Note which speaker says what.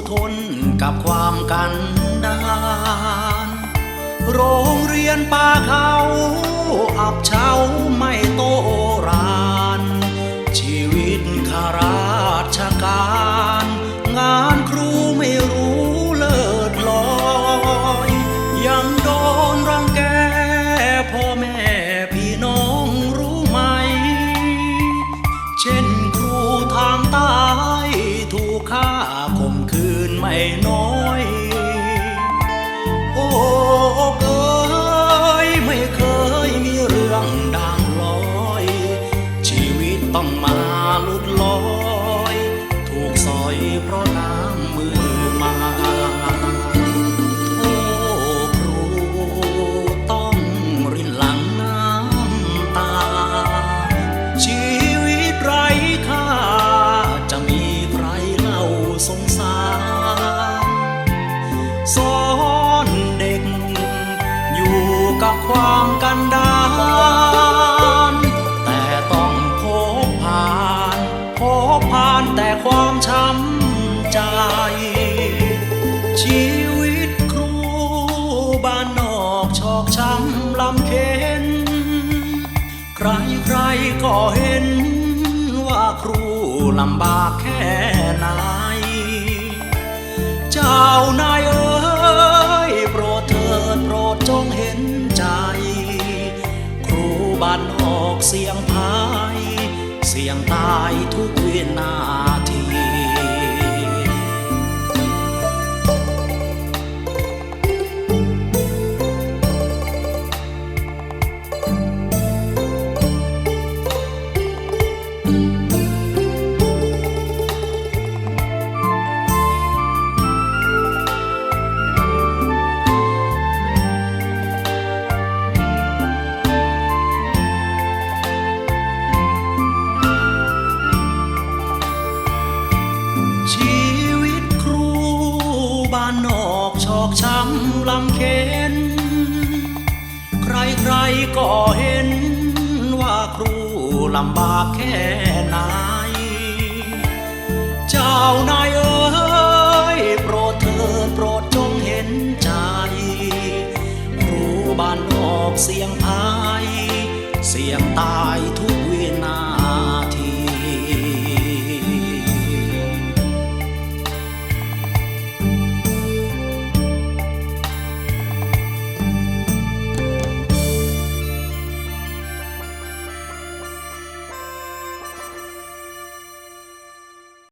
Speaker 1: ทนกับความกันดารโรงเรียนป่าเขาอับเฉาไม่โตรานชีวิตข้าราชการงานครูไม่รู้เลิศลอยยังโดนรังแกพ่อแม่พี่น้องรู้ไหมเช่นครูทางใต้ถูกฆ่าข่มขืนไม่น้อยโอ้เอ๋ยไม่เคยมีเรื่องดังลอยชีวิตต้องมาหลุดลอยถูกสอยเพราะน้ำมือมาโอ้ครูต้องรินหลั่งน้ำตาชีวิตไร้ค่าจะมีใครเล่าสงสารสอนเด็กอยู่กับความกันดารแต่ต้องพบผ่านแต่ความช้ำใจชีวิตครูบ้านนอกชอกช้ำลำเค็ญใครก็เห็นว่าครูลำบากแค่ไหนเจ้านายเอ๋ยโปรดเถิดโปรดจงเห็นใจครูบ้านนอกเสี่ยงภัยเสี่ยงตายทุกวินาทีชีวิตครูบ้านนอกชอกช้ำลำเค็ญใครก็เห็นว่าครูลำบากแค่ไหนเจ้านายเอ๋ยโปรดเถิดโปรดจงเห็นใจครูบ้านนอกเสี่ยงภัยเสี่ยงตายทุ